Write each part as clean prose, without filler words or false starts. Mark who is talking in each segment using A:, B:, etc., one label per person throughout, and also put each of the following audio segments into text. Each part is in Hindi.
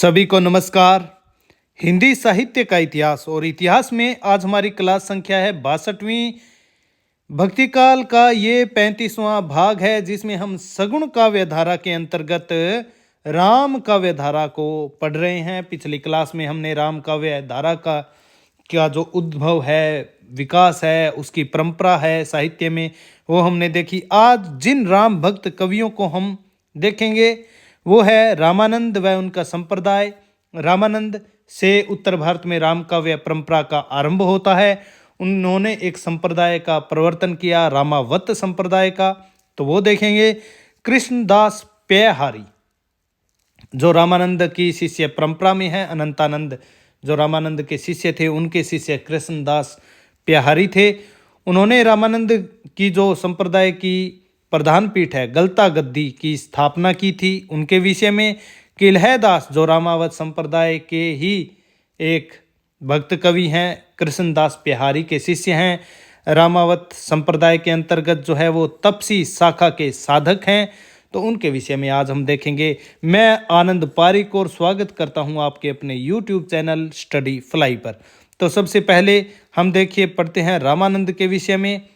A: सभी को नमस्कार। हिंदी साहित्य का इतिहास और इतिहास में आज हमारी क्लास संख्या है 62वीं। भक्तिकाल का ये 35वां भाग है जिसमें हम सगुण काव्य धारा के अंतर्गत राम काव्य धारा को पढ़ रहे हैं। पिछली क्लास में हमने राम काव्य धारा का जो उद्भव है, विकास है, उसकी परंपरा है साहित्य में, वो हमने देखी। आज जिन राम भक्त कवियों को हम देखेंगे वो है रामानंद व उनका संप्रदाय। रामानंद से उत्तर भारत में राम काव्य परंपरा का आरंभ होता है। उन्होंने एक संप्रदाय का प्रवर्तन किया, रामावत संप्रदाय का, तो वो देखेंगे। कृष्णदास प्याहारी जो रामानंद की शिष्य परंपरा में है, अनंतानंद जो रामानंद के शिष्य थे उनके शिष्य कृष्णदास प्याहारी थे। उन्होंने रामानंद की जो संप्रदाय की प्रधान पीठ है गलता गद्दी की स्थापना की थी। उनके विषय में किल्हैदास जो रामावत संप्रदाय के ही एक भक्त कवि हैं, कृष्णदास प्याहारी के शिष्य हैं। रामावत संप्रदाय के अंतर्गत जो है वो तपसी शाखा के साधक हैं, तो उनके विषय में आज हम देखेंगे। मैं आनंद पारिक और स्वागत करता हूं आपके अपने YouTube चैनल स्टडी फ्लाई पर। तो सबसे पहले हम देखिए पढ़ते हैं रामानंद के विषय में।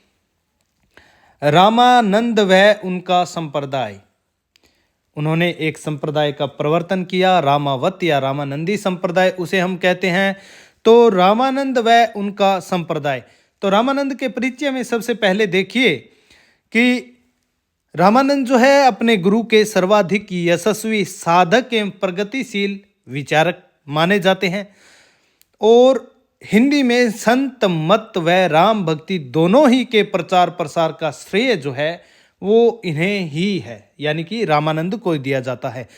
A: रामानंद व उनका संप्रदाय, उन्होंने एक संप्रदाय का प्रवर्तन किया, रामावत या रामानंदी संप्रदाय उसे हम कहते हैं। तो रामानंद व उनका संप्रदाय, तो रामानंद के परिचय में सबसे पहले देखिए कि रामानंद जो है अपने गुरु के सर्वाधिक यशस्वी साधक एवं प्रगतिशील विचारक माने जाते हैं और हिंदी में संत मत व राम भक्ति दोनों ही के प्रचार प्रसार का श्रेय जो है वो इन्हें ही है, यानी कि रामानंद को दिया जाता है।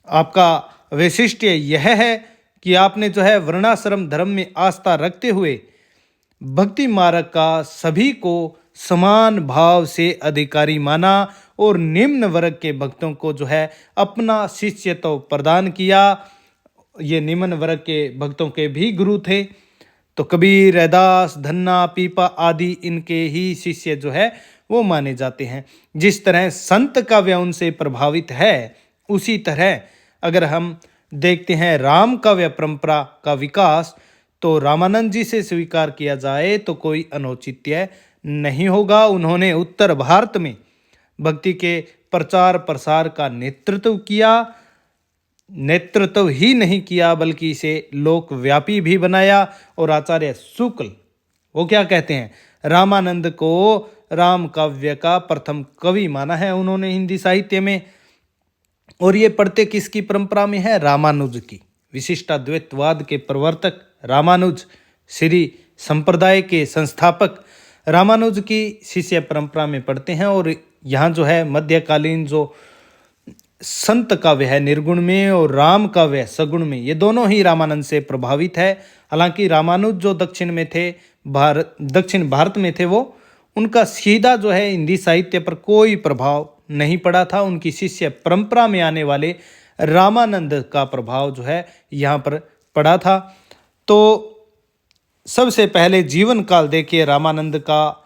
A: आपका वैशिष्ट्य यह है कि आपने जो है वर्णाश्रम धर्म में आस्था रखते हुए भक्ति मार्ग का सभी को समान भाव से अधिकारी माना और निम्न वर्ग के भक्तों को जो है अपना शिष्य तो प्रदान किया। ये निम्न वर्ग के भक्तों के भी गुरु थे, तो कबीर, रैदास, धन्ना, पीपा आदि इनके ही शिष्य जो है वो माने जाते हैं। जिस तरह संत काव्य उनसे प्रभावित है, उसी तरह अगर हम देखते हैं राम काव्य परंपरा का विकास, तो रामानंद जी से स्वीकार किया जाए तो कोई अनौचित्य नहीं होगा। उन्होंने उत्तर भारत में भक्ति के प्रचार प्रसार का नेतृत्व किया। नेतृत्व ही नहीं किया बल्कि इसे लोकव्यापी भी बनाया। और आचार्य शुक्ल वो क्या कहते हैं, रामानंद को राम काव्य का प्रथम कवि माना है उन्होंने हिंदी साहित्य में। और ये पढ़ते किसकी परंपरा में है, रामानुज की। विशिष्टाद्वैतवाद के प्रवर्तक रामानुज, श्री संप्रदाय के संस्थापक रामानुज की शिष्य परंपरा में पढ़ते हैं। और यहाँ जो है मध्यकालीन जो संत काव्य है निर्गुण में और राम काव्य सगुण में, ये दोनों ही रामानंद से प्रभावित है। हालांकि रामानुज जो दक्षिण भारत में थे, वो उनका सीधा जो है हिंदी साहित्य पर कोई प्रभाव नहीं पड़ा था। उनकी शिष्य परंपरा में आने वाले रामानंद का प्रभाव जो है यहाँ पर पड़ा था। तो सबसे पहले जीवन काल देखिए रामानंद का।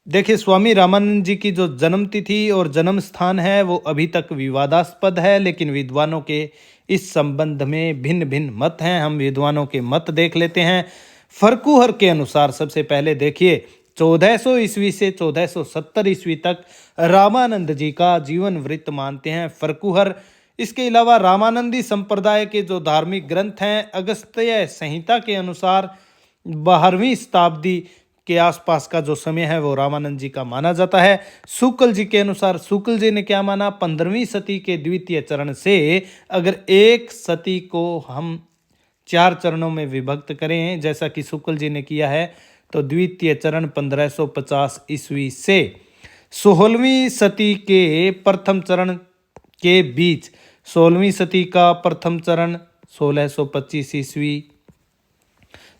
A: देखिए स्वामी रामानंद जी की जो जन्म तिथि और जन्म स्थान है वो अभी तक विवादास्पद है, लेकिन विद्वानों के इस संबंध में भिन्न भिन्न मत हैं। हम विद्वानों के मत देख लेते हैं। फर्कुहर के अनुसार सबसे पहले देखिए 1400 ईस्वी से 1470 ईस्वी तक रामानंद जी का जीवन वृत्त मानते हैं फर्कुहर। इसके अलावा रामानंदी संप्रदाय के जो धार्मिक ग्रंथ हैं, अगस्त्य संहिता के अनुसार 12वीं शताब्दी के आसपास का जो समय है वो रामानंद जी का माना जाता है। शुक्ल जी के अनुसार, शुक्ल जी ने क्या माना, 15वीं सदी के द्वितीय चरण से अगर एक सदी को हम 4 चरणों में विभक्त करें जैसा कि शुक्ल जी ने किया है, तो द्वितीय चरण 1550 ईस्वी से 16वीं सदी के प्रथम चरण के बीच, 16वीं सदी का प्रथम चरण 1625 ईस्वी,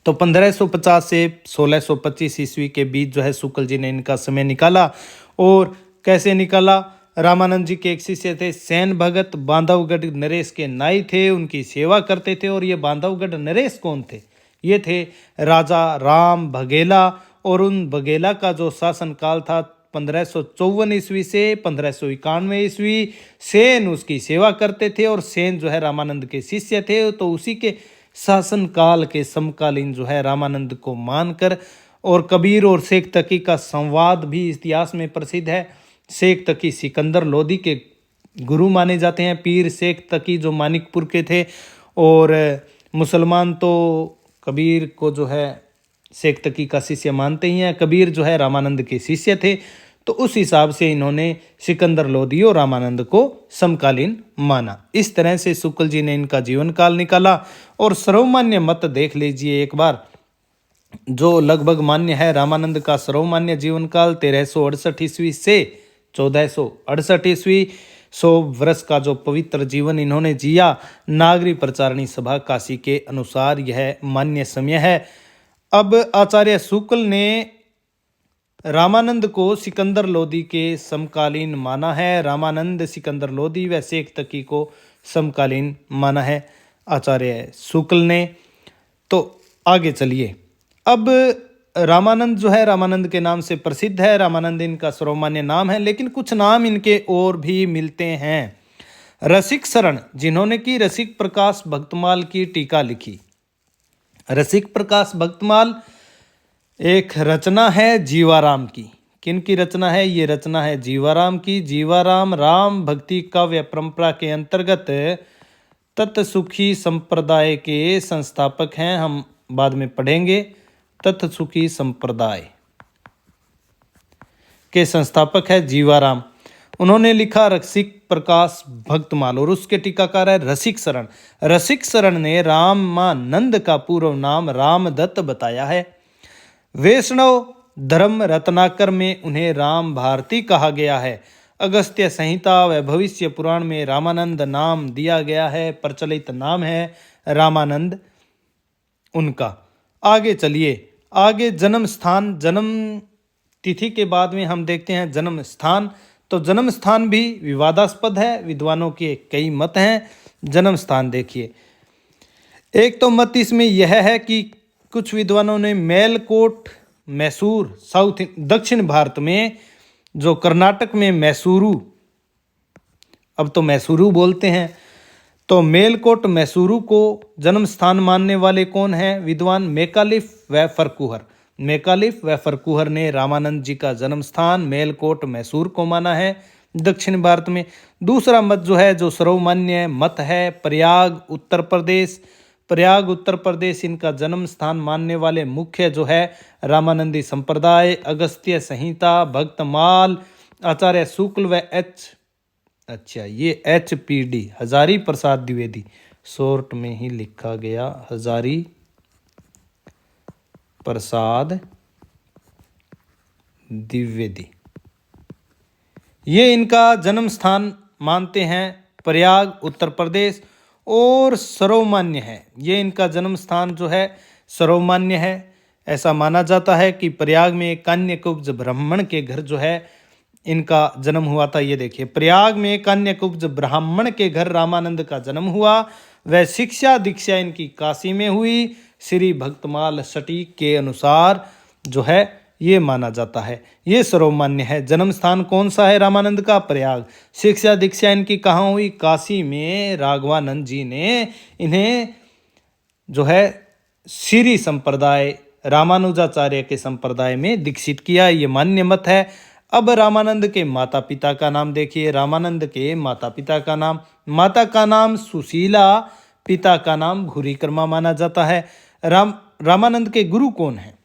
A: तो 1550 से 1625 ईस्वी के बीच जो है शुक्ल जी ने इनका समय निकाला। और कैसे निकाला, रामानंद जी के एक शिष्य थे सैन भगत, बांधवगढ़ नरेश के नाई थे, उनकी सेवा करते थे। और ये बांधवगढ़ नरेश कौन थे, ये थे राजा राम बघेला। और उन बघेला का जो शासनकाल था 1554 ईस्वी से 1591 ईस्वी सेन उसकी सेवा करते थे, और सेन जो है रामानंद के शिष्य थे। तो उसी के शासन काल के समकालीन जो है रामानंद को मानकर, और कबीर और शेख तकी का संवाद भी इतिहास में प्रसिद्ध है। शेख तकी सिकंदर लोदी के गुरु माने जाते हैं। पीर शेख तकी जो मानिकपुर के थे, और मुसलमान तो कबीर को जो है शेख तकी का शिष्य मानते ही हैं। कबीर जो है रामानंद के शिष्य थे, तो उस हिसाब से इन्होंने सिकंदर लोदी और रामानंद को समकालीन माना। इस तरह से शुक्ल जी ने इनका जीवन काल निकाला। और सर्वमान्य मत देख लीजिए एक बार, जो लगभग मान्य है। रामानंद का सर्वमान्य जीवन काल 1368 ईस्वी से 1468 ईस्वी। 100 वर्ष का जो पवित्र जीवन इन्होंने जिया, नागरी प्रचारणी सभा काशी के अनुसार यह मान्य समय है। अब आचार्य शुक्ल ने रामानंद को सिकंदर लोदी के समकालीन माना है। रामानंद, सिकंदर लोदी व शेख तकी को समकालीन माना है आचार्य शुक्ल ने। तो आगे चलिए। अब रामानंद जो है रामानंद के नाम से प्रसिद्ध है। रामानंद इनका सर्वमान्य नाम है, लेकिन कुछ नाम इनके और भी मिलते हैं। रसिक शरण, जिन्होंने की रसिक प्रकाश भक्तमाल की टीका लिखी। रसिक प्रकाश भक्तमाल एक रचना है जीवाराम की। किन की रचना है? ये रचना है जीवाराम की। जीवाराम राम भक्ति काव्य परंपरा के अंतर्गत तत्सुखी संप्रदाय के संस्थापक हैं। हम बाद में पढ़ेंगे। तत्सुखी संप्रदाय के संस्थापक है जीवाराम। उन्होंने लिखा रसिक प्रकाश भक्तमाल, और उसके टीकाकार है रसिक शरण। रसिक शरण ने रामानंद का पूर्व नाम रामदत्त बताया है। वैष्णव धर्म रत्नाकर में उन्हें राम भारती कहा गया है। अगस्त्य संहिता व भविष्य पुराण में रामानंद नाम दिया गया है। प्रचलित नाम है रामानंद उनका। आगे चलिए। आगे जन्म स्थान, जन्म तिथि के बाद में हम देखते हैं जन्म स्थान। तो जन्म स्थान भी विवादास्पद है, विद्वानों के कई मत हैं। जन्म स्थान देखिए। एक तो मत इसमें यह है कि कुछ विद्वानों ने मेलकोट, मैसूर, साउथ दक्षिण भारत में, जो कर्नाटक में मैसूरू, अब तो मैसूरू बोलते हैं, तो मेलकोट मैसूरू को जन्म स्थान मानने वाले कौन हैं? विद्वान मैकालिफ व फरकुहर। मैकालिफ व फरकुहर ने रामानंद जी का जन्म स्थान मेलकोट मैसूर को माना है दक्षिण भारत में। दूसरा मत जो है, जो सर्वमान्य मत है, प्रयाग उत्तर प्रदेश। प्रयाग उत्तर प्रदेश इनका जन्म स्थान मानने वाले मुख्य जो है रामानंदी संप्रदाय, अगस्त्य संहिता, भक्तमाल, आचार्य शुक्ल व ये HPD हजारी प्रसाद द्विवेदी, शॉर्ट में ही लिखा गया हजारी प्रसाद द्विवेदी, ये इनका जन्म स्थान मानते हैं प्रयाग उत्तर प्रदेश। और सर्वमान्य है, ये इनका जन्म स्थान जो है सर्वमान्य है। ऐसा माना जाता है कि प्रयाग में कान्यकुब्ज ब्राह्मण के घर जो है इनका जन्म हुआ था। ये देखिए, प्रयाग में कान्यकुब्ज ब्राह्मण के घर रामानंद का जन्म हुआ। वह शिक्षा दीक्षा इनकी काशी में हुई। श्री भक्तमाल सटीक के अनुसार जो है ये माना जाता है, ये सर्वमान्य है। जन्म स्थान कौन सा है रामानंद का? प्रयाग। शिक्षा दीक्षा इनकी कहाँ हुई? काशी में। राघवानंद जी ने इन्हें जो है श्री संप्रदाय, रामानुजाचार्य के संप्रदाय में दीक्षित किया, ये मान्य मत है। अब रामानंद के माता पिता का नाम देखिए। रामानंद के माता पिता का नाम, माता का नाम सुशीला, पिता का नाम घुरीकर्मा माना जाता है। रामानंद के गुरु कौन है?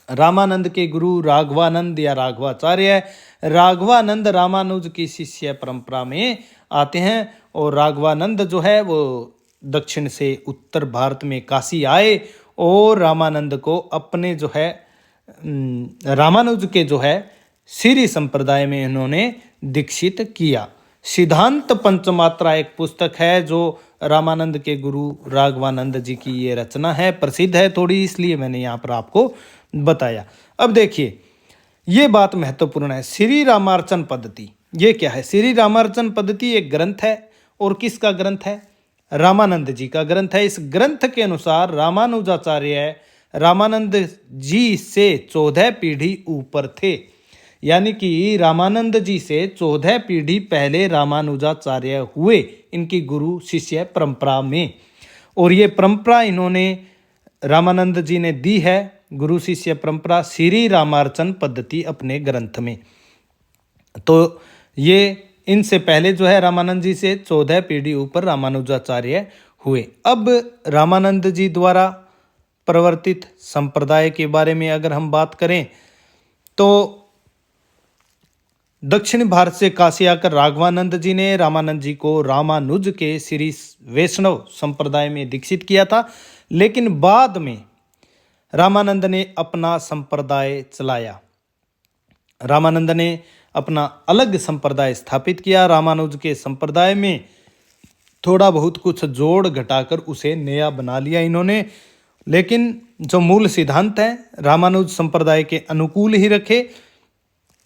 A: रामानंद के गुरु राघवानंद या राघवाचार्य। राघवानंद रामानुज की शिष्य परंपरा में आते हैं, और राघवानंद जो है वो दक्षिण से उत्तर भारत में काशी आए, और रामानंद को अपने जो है रामानुज के जो है श्री संप्रदाय में इन्होंने दीक्षित किया। सिद्धांत पंचमात्रा एक पुस्तक है जो रामानंद के गुरु राघवानंद जी की ये रचना है, प्रसिद्ध है थोड़ी, इसलिए मैंने यहाँ पर आपको बताया। अब देखिए, ये बात महत्वपूर्ण है। श्री रामार्चन पद्धति, ये क्या है? श्री रामार्चन पद्धति एक ग्रंथ है, और किसका ग्रंथ है? रामानंद जी का ग्रंथ है। इस ग्रंथ के अनुसार रामानुजाचार्य रामानंद जी से 14 पीढ़ी ऊपर थे। यानी कि रामानंद जी से 14 पीढ़ी पहले रामानुजाचार्य हुए इनकी गुरु शिष्य परंपरा में। और ये परंपरा इन्होंने रामानंद जी ने दी है, गुरु शिष्य परंपरा, श्री रामार्चन पद्धति अपने ग्रंथ में। तो ये इनसे पहले जो है रामानंद जी से 14 पीढ़ी ऊपर रामानुजाचार्य हुए। अब रामानंद जी द्वारा प्रवर्तित संप्रदाय के बारे में अगर हम बात करें तो दक्षिण भारत से काशी आकर राघवानंद जी ने रामानंद जी को रामानुज के श्री वैष्णव संप्रदाय में दीक्षित किया था, लेकिन बाद में रामानंद ने अपना संप्रदाय चलाया। रामानंद ने अपना अलग संप्रदाय स्थापित किया। रामानुज के संप्रदाय में थोड़ा बहुत कुछ जोड़ घटाकर उसे नया बना लिया इन्होंने, लेकिन जो मूल सिद्धांत है रामानुज संप्रदाय के अनुकूल ही रखे।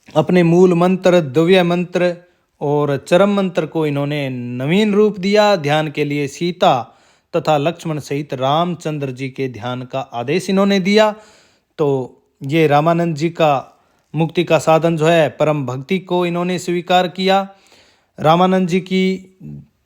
A: अपने मूल मंत्र, दिव्य मंत्र और चरम मंत्र को इन्होंने नवीन रूप दिया। ध्यान के लिए सीता तथा लक्ष्मण सहित रामचंद्र जी के ध्यान का आदेश इन्होंने दिया। तो ये रामानंद जी का मुक्ति का साधन जो है परम भक्ति को इन्होंने स्वीकार किया। रामानंद जी की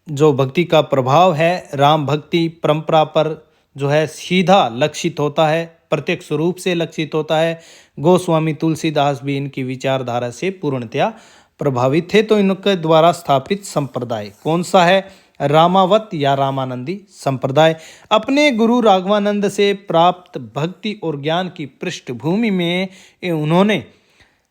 A: जो भक्ति का प्रभाव है राम भक्ति परंपरा पर जो है सीधा लक्षित होता है, प्रत्यक्ष रूप से लक्षित होता है। गोस्वामी तुलसीदास भी इनकी विचारधारा से पूर्णतया प्रभावित थे। तो इनके द्वारा स्थापित संप्रदाय कौन सा है? रामावत या रामानंदी संप्रदाय। अपने गुरु राघवानंद से प्राप्त भक्ति और ज्ञान की पृष्ठभूमि में उन्होंने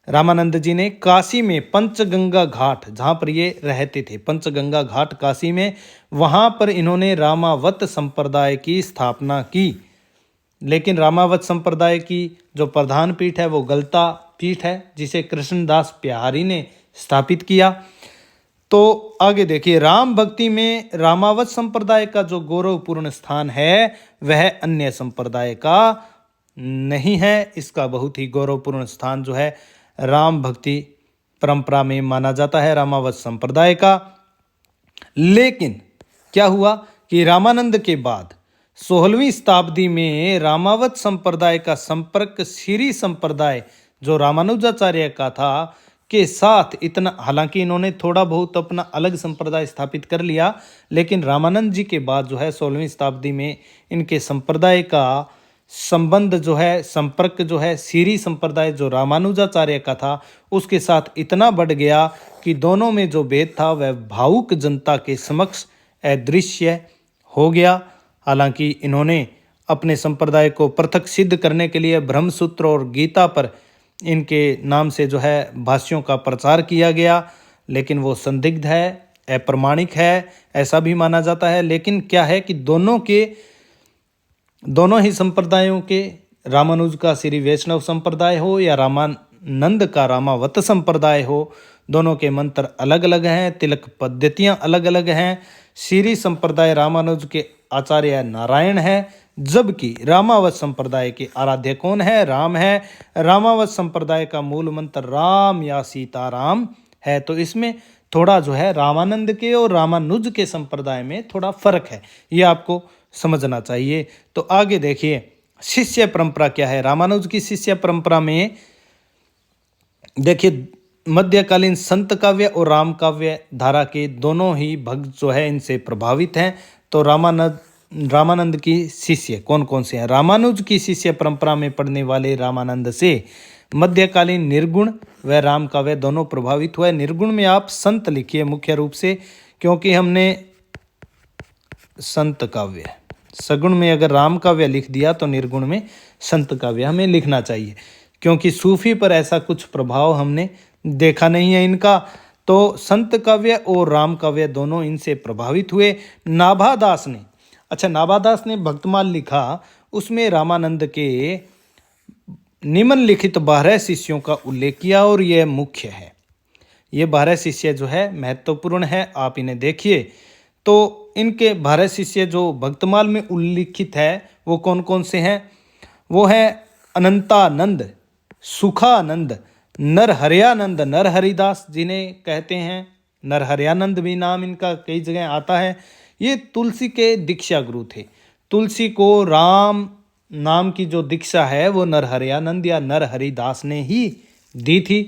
A: रामानंद जी ने काशी में पंचगंगा घाट, जहाँ पर ये रहते थे, पंचगंगा घाट काशी में, वहाँ पर इन्होंने रामावत संप्रदाय की स्थापना की। लेकिन रामावत संप्रदाय की जो प्रधान पीठ है वो गलता पीठ है, जिसे कृष्णदास प्यारी ने स्थापित किया। तो आगे देखिए, राम भक्ति में रामावत संप्रदाय का जो गौरवपूर्ण स्थान है वह अन्य संप्रदाय का नहीं है। इसका बहुत ही गौरवपूर्ण स्थान जो है राम भक्ति परंपरा में माना जाता है, रामावत संप्रदाय का। लेकिन क्या हुआ कि रामानंद के बाद 16वीं शताब्दी में रामावत संप्रदाय का संपर्क श्री संप्रदाय जो रामानुजाचार्य का था के साथ इतना, हालांकि इन्होंने थोड़ा बहुत अपना अलग संप्रदाय स्थापित कर लिया, लेकिन रामानंद जी के बाद जो है 16वीं शताब्दी में इनके संप्रदाय का संबंध जो है, संपर्क जो है श्री संप्रदाय जो रामानुजाचार्य का था उसके साथ इतना बढ़ गया कि दोनों में जो भेद था वह भावुक जनता के समक्ष अदृश्य हो गया। हालांकि इन्होंने अपने संप्रदाय को पृथक सिद्ध करने के लिए ब्रह्मसूत्र और गीता पर इनके नाम से जो है भाष्यों का प्रचार किया गया, लेकिन वो संदिग्ध है, अप्रमाणिक है, ऐसा भी माना जाता है। लेकिन क्या है कि दोनों ही संप्रदायों के, रामानुज का श्री वैष्णव संप्रदाय हो या रामानंद का रामावत संप्रदाय हो, दोनों के मंत्र अलग अलग हैं, तिलक पद्धतियां अलग अलग हैं। श्री संप्रदाय रामानुज के आचार्य नारायण है, जबकि रामावत संप्रदाय के आराध्य कौन है? राम है। रामावत संप्रदाय का मूल मंत्र राम या सीताराम है। तो इसमें थोड़ा जो है रामानंद के और रामानुज के संप्रदाय में थोड़ा फर्क है, ये आपको समझना चाहिए। तो आगे देखिए, शिष्य परंपरा क्या है? रामानुज की शिष्य परंपरा में देखिए मध्यकालीन संत काव्य और राम काव्य धारा के दोनों ही भक्त जो है इनसे प्रभावित हैं। तो रामानंद की शिष्य कौन कौन से हैं? रामानुज की शिष्य परंपरा में पढ़ने वाले रामानंद से मध्यकालीन निर्गुण व राम काव्य दोनों प्रभावित हुए। निर्गुण में आप संत लिखिए मुख्य रूप से, क्योंकि हमने संत काव्य, सगुण में अगर राम काव्य लिख दिया तो निर्गुण में संत काव्य हमें लिखना चाहिए, क्योंकि सूफी पर ऐसा कुछ प्रभाव हमने देखा नहीं है इनका। तो संत काव्य और राम काव्य दोनों इनसे प्रभावित हुए। नाभादास ने भक्तमाल लिखा, उसमें रामानंद के निम्नलिखित 12 शिष्यों का उल्लेख किया और यह मुख्य है। ये 12 शिष्य जो है महत्वपूर्ण है, आप इन्हें देखिए। तो इनके 12 शिष्य जो भक्तमाल में उल्लिखित है वो कौन कौन से हैं? वो है अनंतानंद, सुखानंद, नरहरयानंद, नरहरिदास जिन्हें कहते हैं, नरहरयानंद भी नाम इनका कई जगह आता है। ये तुलसी के दीक्षा गुरु थे। तुलसी को राम नाम की जो दीक्षा है वो नरहरयानंद या नरहरिदास ने ही दी थी।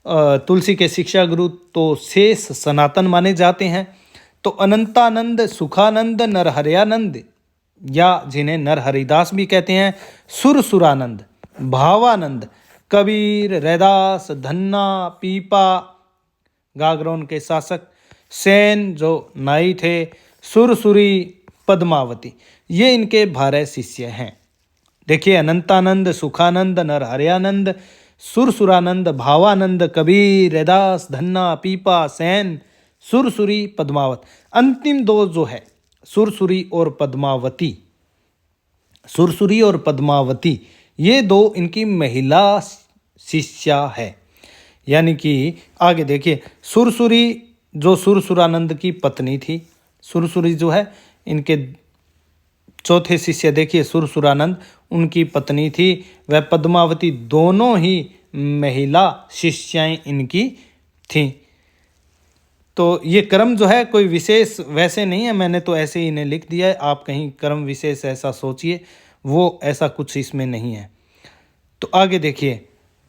A: तुलसी के शिक्षा गुरु तो शेष सनातन माने जाते हैं। तो अनंतानंद, सुखानंद, नरहरयानंद या जिन्हें नरहरिदास भी कहते हैं, सुरसुरानंद, भावानंद, कबीर, रैदास, धन्ना, पीपा, गागरोन के शासक, सेन जो नाई थे, सुरसुरी, पद्मावती, ये इनके 12 शिष्य हैं। देखिए, अनंतानंद, सुखानंद, नरहरयानंद, सुरसुरानंद, भावानंद, कबीर, रैदास, धन्ना, पीपा, सेन, सुरसुरी, पद्मावत। अंतिम दो जो है सुरसुरी और पद्मावती, सुरसुरी और पद्मावती, ये दो इनकी महिला शिष्या है। यानी कि आगे देखिए, सुरसुरी जो सुरसुरानंद की पत्नी थी, सुरसुरी जो है इनके चौथे शिष्य देखिए, सुरसुरानंद उनकी पत्नी थी, वह पद्मावती, दोनों ही महिला शिष्याएं इनकी थीं। तो ये क्रम जो है कोई विशेष वैसे नहीं है, मैंने तो ऐसे ही इन्हें लिख दिया है, आप कहीं क्रम विशेष ऐसा सोचिए, वो ऐसा कुछ इसमें नहीं है। तो आगे देखिए,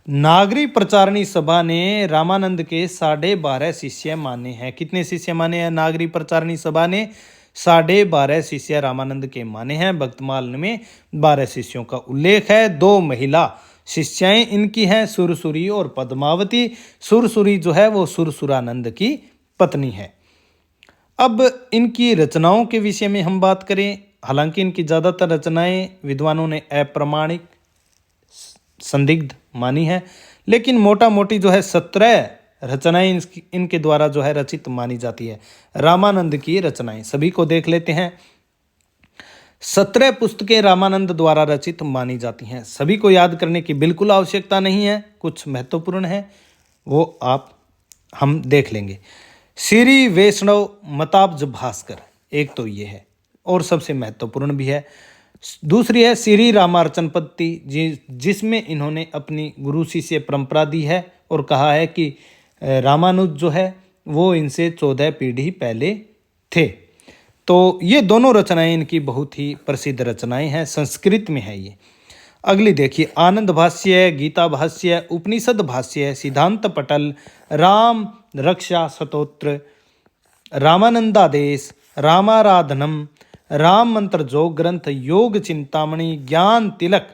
A: नागरी प्रचारणी सभा ने रामानंद के 12.5 शिष्य माने हैं। कितने शिष्य माने हैं? नागरी प्रचारणी सभा ने 12.5 शिष्य रामानंद के माने हैं। भक्तमाल में 12 शिष्यों का उल्लेख है। 2 महिला शिष्याएं इनकी हैं, सुरसुरी और पद्मावती। सुरसुरी जो है वो सुरसुरानंद की पत्नी है। अब इनकी रचनाओं के विषय में हम बात करें, हालांकि इनकी ज़्यादातर रचनाएं विद्वानों ने अप्रामाणिक, संदिग्ध मानी है, लेकिन मोटा मोटी जो है 17 रचनाएं इनके द्वारा जो है रचित मानी जाती है। रामानंद की रचनाएं सभी को देख लेते हैं। 17 पुस्तकें रामानंद द्वारा रचित मानी जाती हैं। सभी को याद करने की बिल्कुल आवश्यकता नहीं है, कुछ महत्वपूर्ण है वो हम देख लेंगे। श्री वैष्णव मताब्ज भास्कर, एक तो ये है और सबसे महत्वपूर्ण भी है। दूसरी है श्री रामार्चन पद्धति, जिसमें इन्होंने अपनी गुरु शिष्य परंपरा दी है और कहा है कि रामानुज जो है वो इनसे 14 पीढ़ी पहले थे। तो ये दोनों रचनाएं इनकी बहुत ही प्रसिद्ध रचनाएं हैं, संस्कृत में है ये। अगली देखिए, आनंद भाष्य, गीता भाष्य, उपनिषद भाष्य, सिद्धांत पटल, राम रक्षा स्तोत्र, रामानंदादेश, रामाराधनम, राम मंत्र जो ग्रंथ, योग चिंतामणि, ज्ञान तिलक,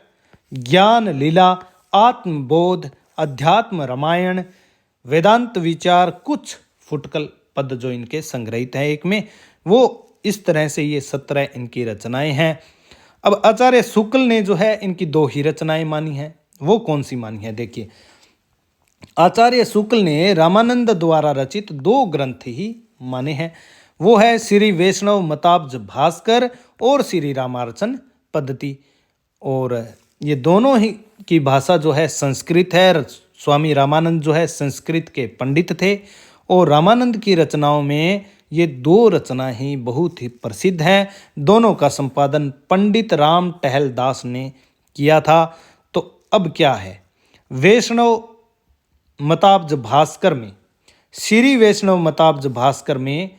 A: ज्ञान लीला, आत्मबोध, अध्यात्म रामायण, वेदांत विचार, कुछ फुटकल पद जो इनके संग्रहित हैं एक में, वो इस तरह से ये 17 इनकी रचनाएं हैं। अब आचार्य शुक्ल ने जो है इनकी 2 ही रचनाएं मानी हैं। वो कौन सी मानी है? देखिए, आचार्य शुक्ल ने रामानंद द्वारा रचित 2 ग्रंथ ही माने हैं। वो है श्री वैष्णव मताब्ज भास्कर और श्री रामार्चन पद्धति। और ये दोनों ही की भाषा जो है संस्कृत है। स्वामी रामानंद जो है संस्कृत के पंडित थे और रामानंद की रचनाओं में ये 2 रचना ही बहुत ही प्रसिद्ध हैं। दोनों का संपादन पंडित राम टहल दास ने किया था। तो अब क्या है, वैष्णव मताब्ज भास्कर में, श्री वैष्णव मताब्ज भास्कर में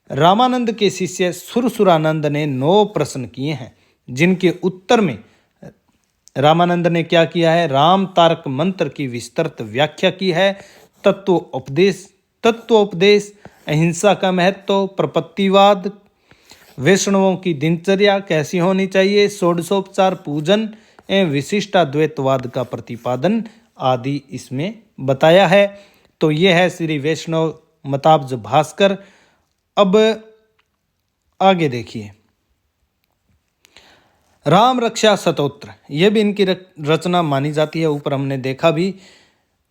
A: रामानंद के शिष्य सुरसुरानंद ने 9 प्रश्न किए हैं, जिनके उत्तर में रामानंद ने क्या किया है? राम तारक मंत्र की विस्तृत व्याख्या की है। तत्वोपदेश, अहिंसा का महत्व, प्रपत्तिवाद, वैष्णवों की दिनचर्या कैसी होनी चाहिए, षोडशोपचार पूजन एवं विशिष्टाद्वैतवाद का प्रतिपादन आदि इसमें बताया है। तो ये है श्री वैष्णव मताब्ज भास्कर। अब आगे देखिए, राम रक्षा स्तोत्र, यह भी इनकी रचना मानी जाती है, ऊपर हमने देखा भी।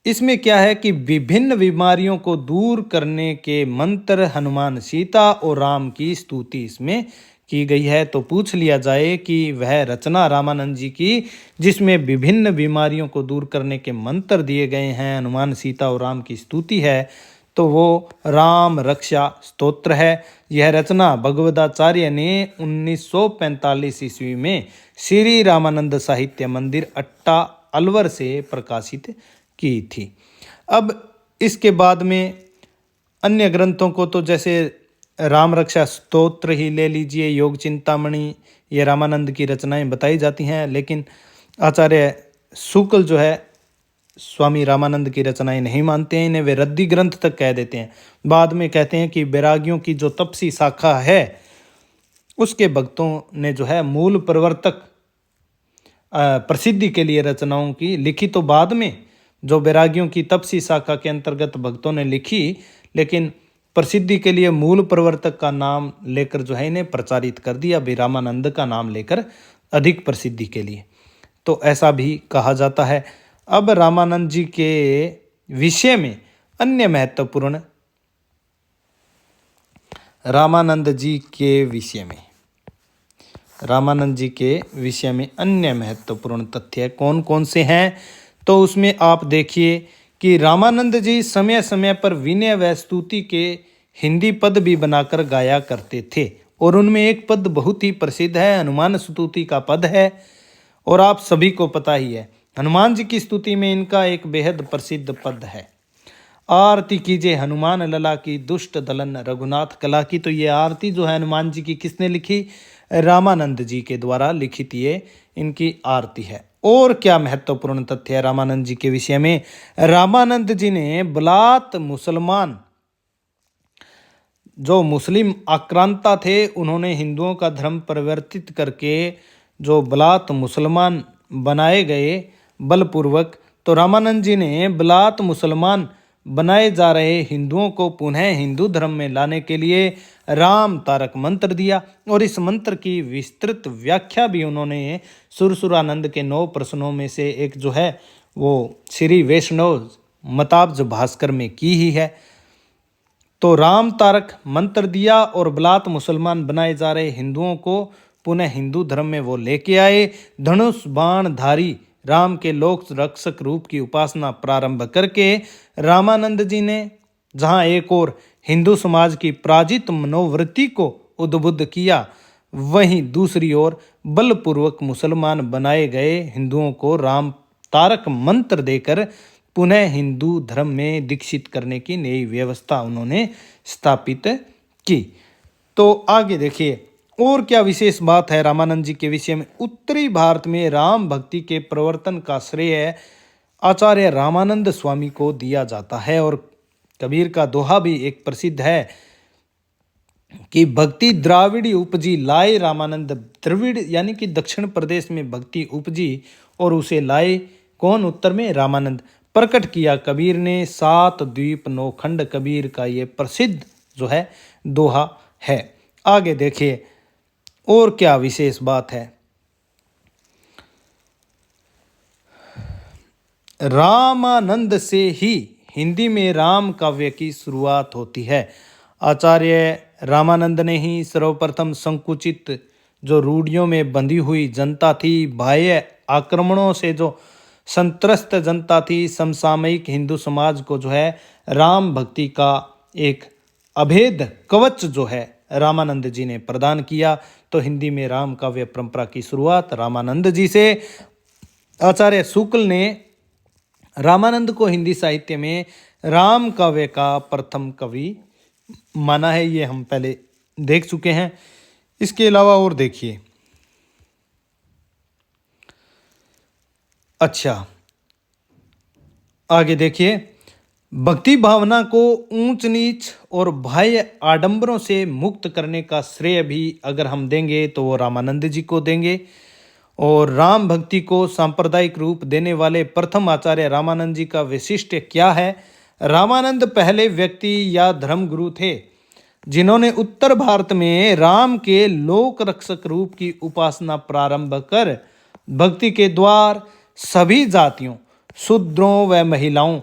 A: इसमें क्या है कि विभिन्न बीमारियों को दूर करने के मंत्र, हनुमान, सीता और राम की स्तुति इसमें की गई है। तो पूछ लिया जाए कि वह रचना रामानंद जी की जिसमें विभिन्न बीमारियों को दूर करने के मंत्र दिए गए हैं, हनुमान, सीता और राम की स्तुति है, तो वो राम रक्षा स्तोत्र है। यह रचना भगवदाचार्य ने 1945 ईस्वी में श्री रामानंद साहित्य मंदिर अट्टा, अलवर से प्रकाशित की थी। अब इसके बाद में अन्य ग्रंथों को तो जैसे राम रक्षा स्तोत्र ही ले लीजिए, योग चिंतामणि, ये रामानंद की रचनाएं बताई जाती हैं। लेकिन आचार्य शुक्ल जो है स्वामी रामानंद की रचनाएं नहीं मानते हैं, इन्हें वे रद्दी ग्रंथ तक कह देते हैं। बाद में कहते हैं कि बैरागियों की जो तपसी शाखा है उसके भक्तों ने जो है मूल प्रवर्तक प्रसिद्धि के लिए रचनाओं की लिखी, तो बाद में जो बैरागियों की तपसी शाखा के अंतर्गत भक्तों ने लिखी, लेकिन प्रसिद्धि के लिए मूल प्रवर्तक का नाम लेकर जो है इन्हें प्रचारित कर दिया, भी रामानंद का नाम लेकर अधिक प्रसिद्धि के लिए, तो ऐसा भी कहा जाता है। अब रामानंद जी के विषय में अन्य महत्वपूर्ण रामानंद जी के विषय में अन्य महत्वपूर्ण तथ्य कौन कौन से हैं, तो उसमें आप देखिए कि रामानंद जी समय समय पर विनय व स्तुति के हिंदी पद भी बनाकर गाया करते थे, और उनमें एक पद बहुत ही प्रसिद्ध है, हनुमान स्तुति का पद है, और आप सभी को पता ही है हनुमान जी की स्तुति में इनका एक बेहद प्रसिद्ध पद है, आरती कीजिए हनुमान लला की दुष्ट दलन रघुनाथ कला की। तो ये आरती जो है हनुमान जी की किसने लिखी? रामानंद जी के द्वारा लिखित ये इनकी आरती है। और क्या महत्वपूर्ण तथ्य है रामानंद जी के विषय में? रामानंद जी ने बलात मुसलमान जो मुस्लिम आक्रांता थे, उन्होंने हिंदुओं का धर्म परिवर्तित करके जो बलात मुसलमान बनाए गए बलपूर्वक, तो रामानंद जी ने बलात मुसलमान बनाए जा रहे हिंदुओं को पुनः हिंदू धर्म में लाने के लिए राम तारक मंत्र दिया, और इस मंत्र की विस्तृत व्याख्या भी उन्होंने सुरसुरानंद के 9 प्रश्नों में से एक जो है वो श्री वैष्णव मताब्ज भास्कर में की ही है। तो राम तारक मंत्र दिया और बलात मुसलमान बनाए जा रहे हिंदुओं को पुनः हिंदू धर्म में वो लेके आए। धनुष बाण धारी राम के लोक रक्षक रूप की उपासना प्रारंभ करके रामानंद जी ने जहाँ एक और हिंदू समाज की पराजित मनोवृत्ति को उद्बुद्ध किया, वहीं दूसरी ओर बलपूर्वक मुसलमान बनाए गए हिंदुओं को राम तारक मंत्र देकर पुनः हिंदू धर्म में दीक्षित करने की नई व्यवस्था उन्होंने स्थापित की। तो आगे देखिए और क्या विशेष बात है रामानंद जी के विषय में। उत्तरी भारत में राम भक्ति के प्रवर्तन का श्रेय आचार्य रामानंद स्वामी को दिया जाता है, और कबीर का दोहा भी एक प्रसिद्ध है कि भक्ति द्राविड़ी उपजी लाए रामानंद। द्रविड़ यानी कि दक्षिण प्रदेश में भक्ति उपजी और उसे लाए कौन? उत्तर में रामानंद। प्रकट किया कबीर ने 7 द्वीप 9 खंड, कबीर का ये प्रसिद्ध जो है दोहा है। आगे देखिए और क्या विशेष बात है। रामानंद से ही हिंदी में राम काव्य की शुरुआत होती है। आचार्य रामानंद ने ही सर्वप्रथम संकुचित जो रूढ़ियों में बंधी हुई जनता थी, बाह्य आक्रमणों से जो संत्रस्त जनता थी, समसामयिक हिंदू समाज को जो है राम भक्ति का एक अभेद कवच जो है रामानंद जी ने प्रदान किया। तो हिंदी में राम काव्य परंपरा की शुरुआत रामानंद जी से। आचार्य शुक्ल ने रामानंद को हिंदी साहित्य में राम काव्य का प्रथम कवि माना है, ये हम पहले देख चुके हैं। इसके अलावा और देखिए, अच्छा आगे देखिए, भक्ति भावना को ऊंच नीच और बाह्य आडंबरों से मुक्त करने का श्रेय भी अगर हम देंगे तो वो रामानंद जी को देंगे। और राम भक्ति को सांप्रदायिक रूप देने वाले प्रथम आचार्य रामानंद जी का विशिष्ट क्या है? रामानंद पहले व्यक्ति या धर्म गुरु थे जिन्होंने उत्तर भारत में राम के लोक रक्षक रूप की उपासना प्रारंभ कर भक्ति के द्वार सभी जातियों, शूद्रों व महिलाओं,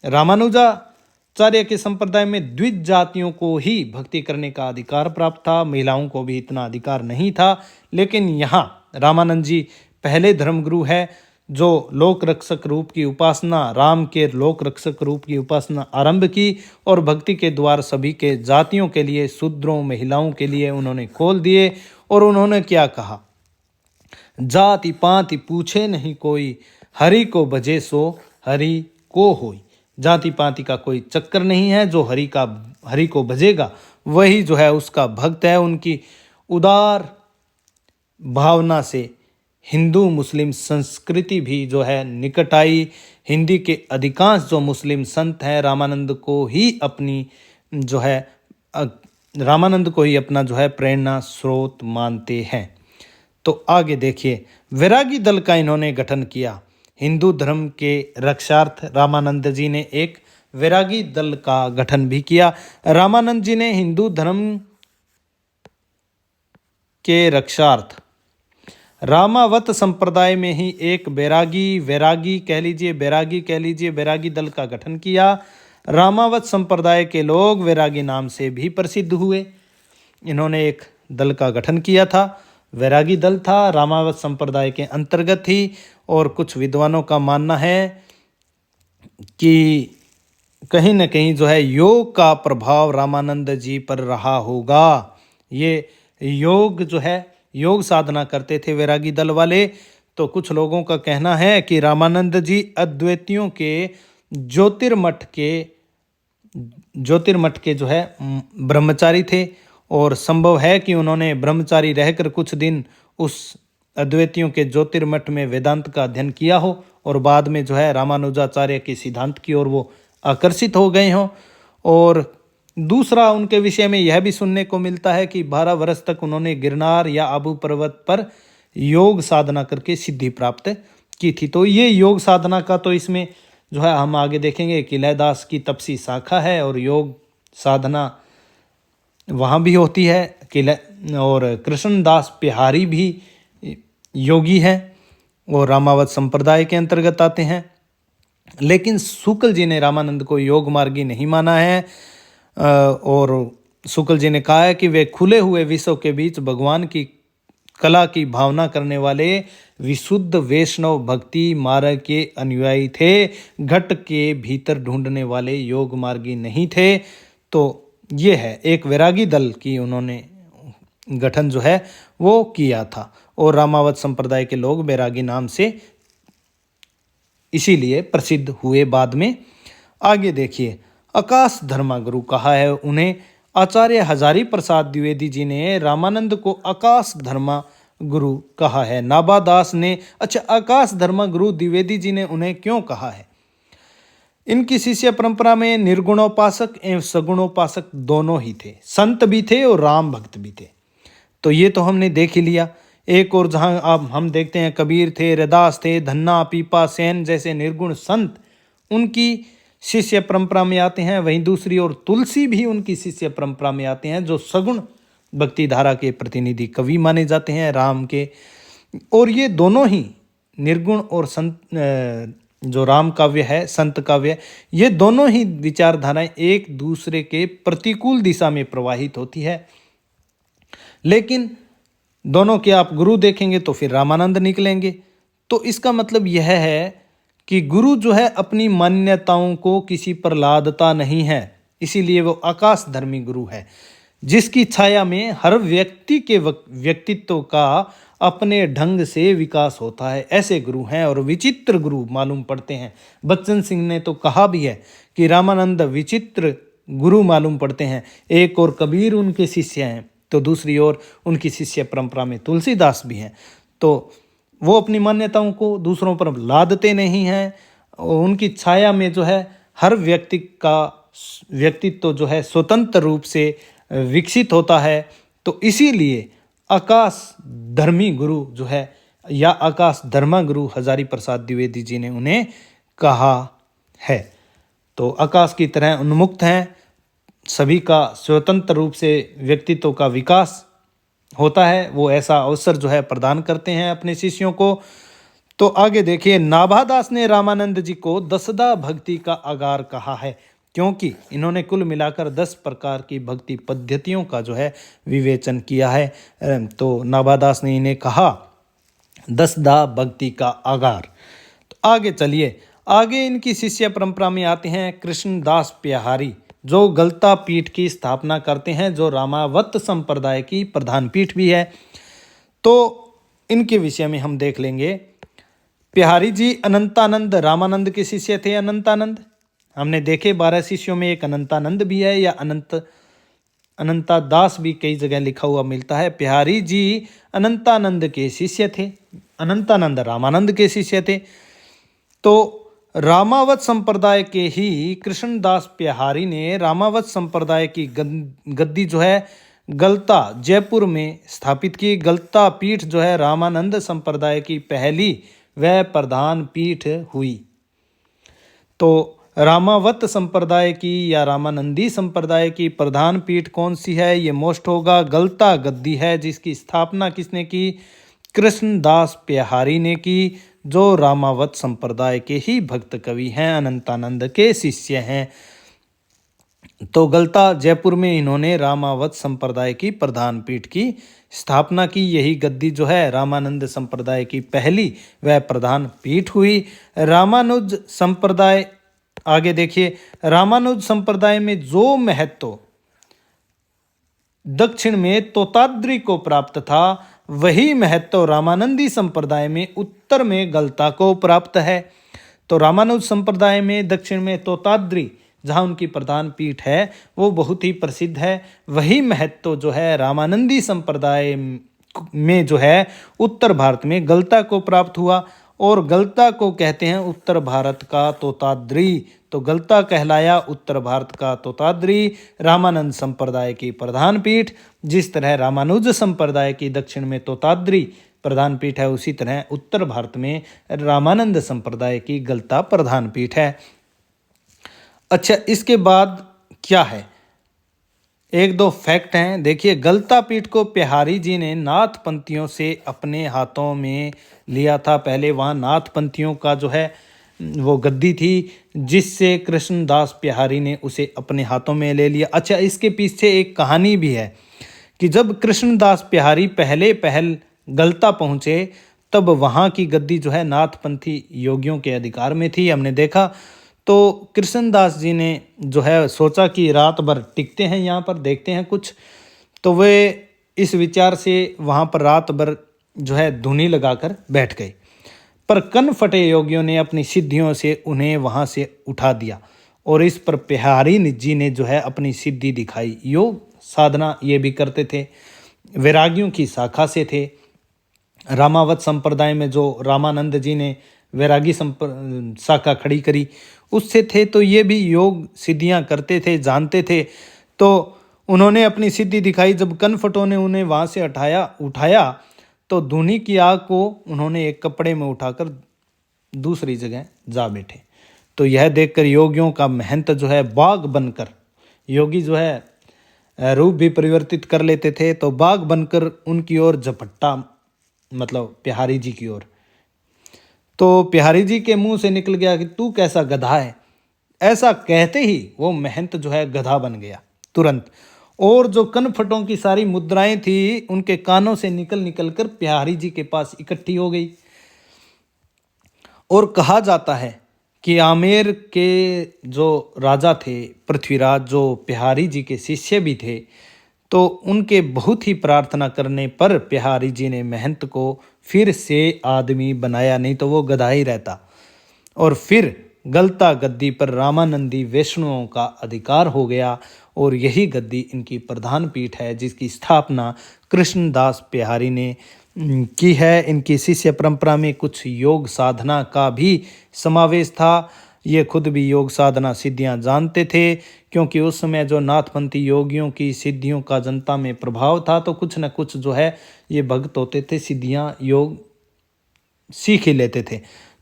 A: रामानुजाचार्य के संप्रदाय में द्विज जातियों को ही भक्ति करने का अधिकार प्राप्त था, महिलाओं को भी इतना अधिकार नहीं था। लेकिन यहाँ रामानंद जी पहले धर्मगुरु है जो लोक रक्षक रूप की उपासना, राम के लोक रक्षक रूप की उपासना आरंभ की और भक्ति के द्वार सभी के जातियों के लिए, शूद्रों महिलाओं के लिए उन्होंने खोल दिए। और उन्होंने क्या कहा? जाति पाति पूछे नहीं कोई, हरि को भजे सो हरि को होई। जाति पाति का कोई चक्कर नहीं है, जो हरि को भजेगा वही जो है उसका भक्त है। उनकी उदार भावना से हिंदू मुस्लिम संस्कृति भी जो है निकट आई। हिंदी के अधिकांश जो मुस्लिम संत हैं रामानंद को ही अपनी जो है रामानंद को ही अपना जो है प्रेरणा स्रोत मानते हैं। तो आगे देखिए, वैरागी दल का इन्होंने गठन किया। हिंदू धर्म के रक्षार्थ रामानंद जी ने एक वैरागी दल का गठन भी किया। रामानंद जी ने हिंदू धर्म के रक्षार्थ रामावत संप्रदाय में ही एक वैरागी कह लीजिए वैरागी दल का गठन किया। रामावत संप्रदाय के लोग वैरागी नाम से भी प्रसिद्ध हुए। इन्होंने एक दल का गठन किया था, वैरागी दल था, रामावत संप्रदाय के अंतर्गत ही। और कुछ विद्वानों का मानना है कि कहीं न कहीं जो है योग का प्रभाव रामानंद जी पर रहा होगा। ये योग जो है योग साधना करते थे वैरागी दल वाले। तो कुछ लोगों का कहना है कि रामानंद जी अद्वैतियों के ज्योतिर्मठ के जो है ब्रह्मचारी थे। और संभव है कि उन्होंने ब्रह्मचारी रहकर कुछ दिन उस अद्वैतियों के ज्योतिर्मठ में वेदांत का अध्ययन किया हो और बाद में जो है रामानुजाचार्य के सिद्धांत की ओर वो आकर्षित हो गए हों। और दूसरा उनके विषय में यह भी सुनने को मिलता है कि 12 वर्ष तक उन्होंने गिरनार या आबू पर्वत पर योग साधना करके सिद्धि प्राप्त की थी। तो ये योग साधना का तो इसमें जो है हम आगे देखेंगे कि लयदास की तपसी शाखा है और योग साधना वहाँ भी होती है और कृष्णदास बिहारी भी योगी हैं और रामावत संप्रदाय के अंतर्गत आते हैं। लेकिन शुक्ल जी ने रामानंद को योग मार्गी नहीं माना है और शुक्ल जी ने कहा है कि वे खुले हुए विश्व के बीच भगवान की कला की भावना करने वाले विशुद्ध वैष्णव भक्ति मार्ग के अनुयायी थे, घट के भीतर ढूंढने वाले योग मार्गी नहीं थे। तो ये है एक वैरागी दल की उन्होंने गठन जो है वो किया था और रामावत संप्रदाय के लोग वैरागी नाम से इसीलिए प्रसिद्ध हुए बाद में। आगे देखिए, आकाश धर्मगुरु कहा है उन्हें। आचार्य हजारी प्रसाद द्विवेदी जी ने रामानंद को आकाश धर्मा गुरु कहा है। नाभादास ने आकाश धर्मा गुरु द्विवेदी जी ने उन्हें क्यों कहा है? इनकी शिष्य परंपरा में निर्गुणोपासक एवं सगुणोपासक दोनों ही थे, संत भी थे और राम भक्त भी थे। तो ये तो हमने देख ही लिया। एक और जहां अब हम देखते हैं कबीर थे, रैदास थे, धन्ना, पीपा, सेन जैसे निर्गुण संत उनकी शिष्य परंपरा में आते हैं। वहीं दूसरी ओर तुलसी भी उनकी शिष्य परंपरा में आते हैं, जो सगुण भक्ति धारा के प्रतिनिधि कवि माने जाते हैं राम के। और ये दोनों ही निर्गुण और संत जो राम काव्य है, संत काव्य, ये दोनों ही विचारधाराएं एक दूसरे के प्रतिकूल दिशा में प्रवाहित होती है। लेकिन दोनों के आप गुरु देखेंगे तो फिर रामानंद निकलेंगे। तो इसका मतलब यह है कि गुरु जो है अपनी मान्यताओं को किसी पर लादता नहीं है, इसीलिए वो आकाश धर्मी गुरु है, जिसकी छाया में हर व्यक्ति के व्यक्तित्व का अपने ढंग से विकास होता है। ऐसे गुरु हैं और विचित्र गुरु मालूम पड़ते हैं। बच्चन सिंह ने तो कहा भी है कि रामानंद विचित्र गुरु मालूम पड़ते हैं। एक और कबीर उनके शिष्य हैं तो दूसरी ओर उनकी शिष्य परंपरा में तुलसीदास भी हैं। तो वो अपनी मान्यताओं को दूसरों पर लादते नहीं हैं। उनकी छाया में जो है हर व्यक्ति का व्यक्तित्व जो है स्वतंत्र रूप से विकसित होता है। तो इसीलिए आकाश धर्मी गुरु जो है या आकाश धर्मा गुरु हजारी प्रसाद द्विवेदी जी ने उन्हें कहा है। तो आकाश की तरह उन्मुक्त हैं, सभी का स्वतंत्र रूप से व्यक्तित्व का विकास होता है, वो ऐसा अवसर जो है प्रदान करते हैं अपने शिष्यों को। तो आगे देखिए, नाभादास ने रामानंद जी को दसदा भक्ति का आगार कहा है, क्योंकि इन्होंने कुल मिलाकर 10 प्रकार की भक्ति पद्धतियों का जो है विवेचन किया है। तो नाभादास ने इन्हें कहा दसदा भक्ति का आगार। तो आगे चलिए, आगे इनकी शिष्य परंपरा में आते हैं कृष्णदास बिहारी, जो गलता पीठ की स्थापना करते हैं, जो रामावत संप्रदाय की प्रधान पीठ भी है। तो इनके विषय में हम देख लेंगे। बिहारी जी अनंतानंद रामानंद के शिष्य थे। अनंतानंद हमने देखे 12 शिष्यों में एक अनंतानंद भी है या अनंत अनंता दास भी कई जगह लिखा हुआ मिलता है। बिहारी जी अनंतानंद के शिष्य थे, अनंतानंद रामानंद के शिष्य थे। तो रामावत संप्रदाय के ही कृष्णदास बिहारी ने रामावत संप्रदाय की गद्दी जो है गलता जयपुर में स्थापित की। गलता पीठ जो है रामानंद संप्रदाय की पहली व प्रधान पीठ हुई। तो रामावत संप्रदाय की या रामानंदी संप्रदाय की प्रधान पीठ कौन सी है? ये मोस्ट होगा गलता गद्दी है, जिसकी स्थापना किसने की? कृष्णदास बिहारी ने की, जो रामावत संप्रदाय के ही भक्त कवि हैं, अनंतानंद के शिष्य हैं। तो गलता जयपुर में इन्होंने रामावत संप्रदाय की प्रधान पीठ की स्थापना की। यही गद्दी जो है रामानंद संप्रदाय की पहली व प्रधान पीठ हुई। रामानुज संप्रदाय, आगे देखिए, रामानुज संप्रदाय में जो महत्व दक्षिण में तोताद्री को प्राप्त था, वही महत्व रामानंदी संप्रदाय में उत्तर में गलता को प्राप्त है। तो रामानुज संप्रदाय में दक्षिण में तोताद्री, जहाँ उनकी प्रधान पीठ है, वो बहुत ही प्रसिद्ध है। वही महत्व जो है रामानंदी संप्रदाय में जो है उत्तर भारत में गलता को प्राप्त हुआ, और गलता को कहते हैं उत्तर भारत का तोताद्री। तो गलता कहलाया उत्तर भारत का तोताद्री, रामानंद संप्रदाय की प्रधान पीठ। जिस तरह रामानुज संप्रदाय की दक्षिण में तोताद्री प्रधान पीठ है, उसी तरह उत्तर भारत में रामानंद संप्रदाय की गलता प्रधान पीठ है। अच्छा, इसके बाद क्या है? एक दो फैक्ट हैं, देखिए। गलता पीठ को बिहारी जी ने नाथपंथियों से अपने हाथों में लिया था। पहले वहाँ नाथपंथियों का जो है वो गद्दी थी, जिससे कृष्णदास बिहारी ने उसे अपने हाथों में ले लिया। अच्छा, इसके पीछे एक कहानी भी है कि जब कृष्णदास बिहारी पहल गलता पहुँचे, तब वहाँ की गद्दी जो है नाथपंथी योगियों के अधिकार में थी, हमने देखा। तो कृष्णदास जी ने जो है सोचा कि रात भर टिकते हैं यहाँ पर, देखते हैं कुछ। तो वे इस विचार से वहाँ पर रात भर जो है धुनी लगाकर बैठ गए। पर कन फटे योगियों ने अपनी सिद्धियों से उन्हें वहाँ से उठा दिया, और इस पर बिहारी जी ने जो है अपनी सिद्धि दिखाई। योग साधना ये भी करते थे, वैरागियों की शाखा से थे। रामावत संप्रदाय में जो रामानंद जी ने वैरागी शाखा खड़ी करी, उससे थे। तो ये भी योग सिद्धियां करते थे, जानते थे। तो उन्होंने अपनी सिद्धि दिखाई। जब कनफटों ने उन्हें वहाँ से उठाया तो धुनी की आग को उन्होंने एक कपड़े में उठाकर दूसरी जगह जा बैठे। तो यह देखकर योगियों का महंत जो है बाघ बनकर, योगी जो है रूप भी परिवर्तित कर लेते थे, तो बाघ बनकर उनकी ओर झपट्टा, मतलब बिहारी जी की ओर। तो बिहारी जी के मुंह से निकल गया कि तू कैसा गधा है। ऐसा कहते ही वो महंत जो है गधा बन गया तुरंत, और जो कनफटों की सारी मुद्राएं थी उनके कानों से निकल कर बिहारी जी के पास इकट्ठी हो गई। और कहा जाता है कि आमेर के जो राजा थे पृथ्वीराज, जो बिहारी जी के शिष्य भी थे, तो उनके बहुत ही प्रार्थना करने पर बिहारी जी ने महंत को फिर से आदमी बनाया, नहीं तो वो गधा ही रहता। और फिर गलता गद्दी पर रामानंदी वैष्णवों का अधिकार हो गया, और यही गद्दी इनकी प्रधान पीठ है, जिसकी स्थापना कृष्णदास बिहारी ने की है। इनकी शिष्य परंपरा में कुछ योग साधना का भी समावेश था। ये खुद भी योग साधना सिद्धियां जानते थे, क्योंकि उस समय जो नाथपंथी योगियों की सिद्धियों का जनता में प्रभाव था, तो कुछ न कुछ जो है ये भक्त होते थे, सिद्धियां योग सीख ही लेते थे।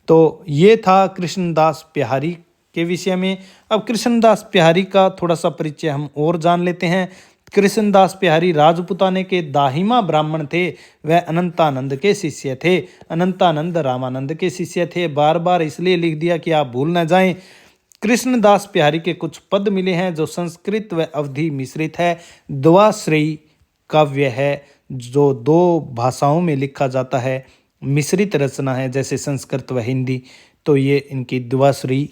A: तो ये था कृष्णदास बिहारी के विषय में। अब कृष्णदास बिहारी का थोड़ा सा परिचय हम और जान लेते हैं। कृष्णदास बिहारी राजपुताने के दाहिमा ब्राह्मण थे। वह अनंतानंद के शिष्य थे। अनंतानंद रामानंद के शिष्य थे। बार बार इसलिए लिख दिया कि आप भूल न जाएं। कृष्णदास बिहारी के कुछ पद मिले हैं जो संस्कृत व अवधी मिश्रित है। द्वाश्रयी काव्य है जो 2 भाषाओं में लिखा जाता है। मिश्रित रचना है जैसे संस्कृत व हिंदी, तो ये इनकी द्वाश्रयी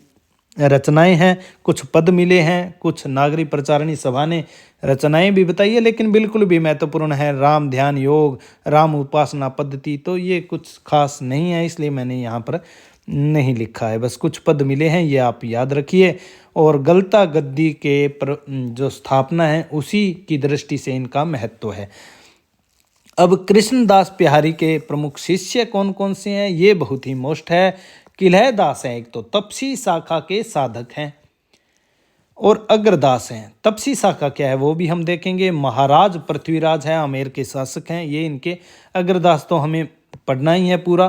A: रचनाएं हैं। कुछ पद मिले हैं, कुछ नागरी प्रचारणी सभा ने रचनाएं भी बताई है, लेकिन बिल्कुल भी महत्वपूर्ण है। राम ध्यान योग, राम उपासना पद्धति, तो ये कुछ खास नहीं है, इसलिए मैंने यहाँ पर नहीं लिखा है, बस कुछ पद मिले हैं, ये आप याद रखिए। और गलता गद्दी के जो स्थापना है उसी की दृष्टि से इनका महत्व है। अब कृष्णदास बिहारी के प्रमुख शिष्य कौन कौन से हैं, ये बहुत ही मोस्ट है। किलहदास हैं एक तो, तपसी शाखा के साधक हैं, और अग्रदास हैं। तपसी शाखा क्या है वो भी हम देखेंगे। महाराज पृथ्वीराज है, आमेर के शासक हैं ये इनके। अग्रदास तो हमें पढ़ना ही है पूरा,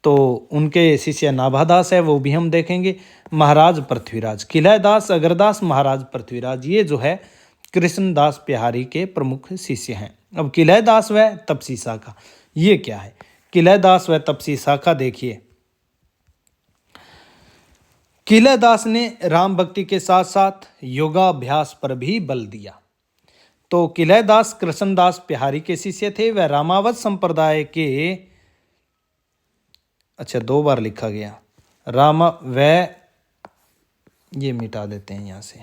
A: तो उनके शिष्य नाभादास है, वो भी हम देखेंगे। महाराज पृथ्वीराज, किलहदास, अग्रदास, महाराज पृथ्वीराज, ये जो है कृष्णदास बिहारी के प्रमुख शिष्य हैं। अब किलहदास व तपसी शाखा, ये क्या है? किलहदास व तपसी शाखा देखिए, किलहदास ने राम भक्ति के साथ साथ योगाभ्यास पर भी बल दिया। तो किलहदास कृष्णदास बिहारी के शिष्य थे, वह रामावत संप्रदाय के, अच्छा 2 बार लिखा गया रामा, वह ये मिटा देते हैं यहां से,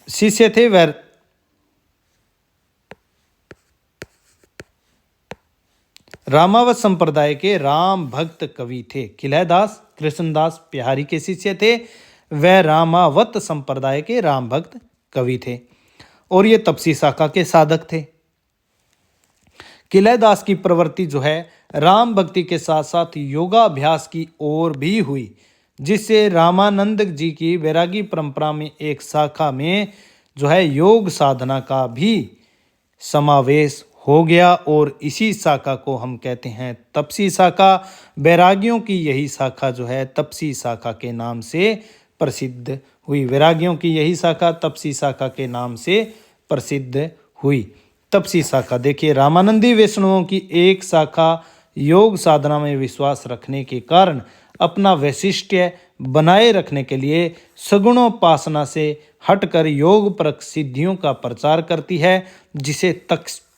A: शिष्य थे वह रामावत संप्रदाय के राम भक्त कवि थे। किलहदास कृष्णदास बिहारी के शिष्य थे, वह रामावत संप्रदाय के राम भक्त कवि थे, और ये तपसी शाखा के साधक थे। किलहदास की प्रवृत्ति जो है राम भक्ति के साथ साथ योगाभ्यास की ओर भी हुई, जिससे रामानंद जी की वैरागी परंपरा में एक शाखा में जो है योग साधना का भी समावेश हो गया, और इसी शाखा को हम कहते हैं तपसी शाखा। वैरागियों की यही शाखा जो है तपसी शाखा के नाम से प्रसिद्ध हुई। वैरागियों की यही शाखा तपसी शाखा के नाम से प्रसिद्ध हुई। तपसी शाखा देखिए, रामानंदी वैष्णवों की एक शाखा योग साधना में विश्वास रखने के कारण अपना वैशिष्ट्य बनाए रखने के लिए सगुणोपासना से हटकर योग परक सिद्धियों का प्रचार करती है, जिसे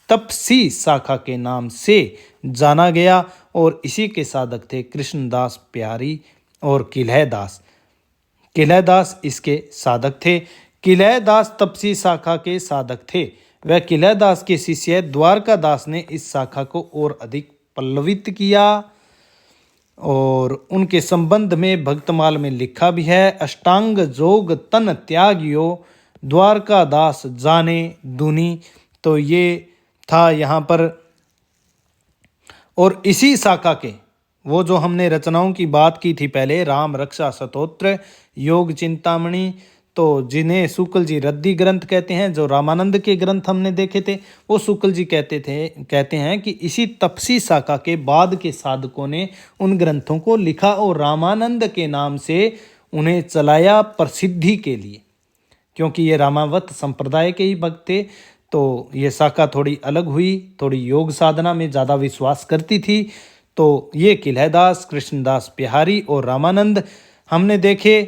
A: तपसी शाखा के नाम से जाना गया, और इसी के साधक थे कृष्णदास बिहारी और किलहदास। किलहदास इसके साधक थे। किलहदास तपसी शाखा के साधक थे। वह किलहदास के शिष्य द्वारकादास ने इस शाखा को और अधिक पल्लवित किया, और उनके संबंध में भक्तमाल में लिखा भी है, अष्टांग जोग तन त्यागियो द्वारकादास जाने दुनी। तो ये था यहाँ पर। और इसी शाखा के वो जो हमने रचनाओं की बात की थी पहले, राम रक्षा स्तोत्र, योग चिंतामणि, तो जिन्हें शुक्ल जी रद्दी ग्रंथ कहते हैं, जो रामानंद के ग्रंथ हमने देखे थे, वो शुक्ल जी कहते हैं कि इसी तपसी शाखा के बाद के साधकों ने उन ग्रंथों को लिखा और रामानंद के नाम से उन्हें चलाया प्रसिद्धि के लिए, क्योंकि ये रामावत संप्रदाय के ही भक्त थे। तो ये शाखा थोड़ी अलग हुई, थोड़ी योग साधना में ज़्यादा विश्वास करती थी। तो ये किलहदास, कृष्णदास बिहारी और रामानंद हमने देखे।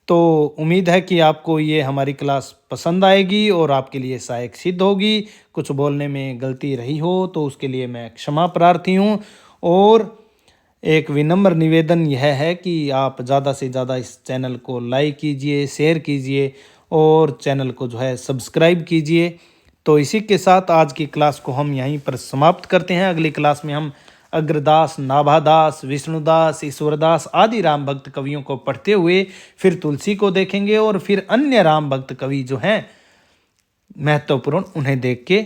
A: तो उम्मीद है कि आपको ये हमारी क्लास पसंद आएगी और आपके लिए सहायक सिद्ध होगी। कुछ बोलने में गलती रही हो तो उसके लिए मैं क्षमा प्रार्थी हूँ, और एक विनम्र निवेदन यह है कि आप ज़्यादा से ज़्यादा इस चैनल को लाइक कीजिए, शेयर कीजिए, और चैनल को जो है सब्सक्राइब कीजिए। तो इसी के साथ आज की क्लास को हम यहीं पर समाप्त करते हैं। अगली क्लास में हम अग्रदास, नाभादास, विष्णुदास, ईश्वरदास आदि राम भक्त कवियों को पढ़ते हुए फिर तुलसी को देखेंगे, और फिर अन्य राम भक्त कवि जो हैं महत्वपूर्ण, उन्हें देख के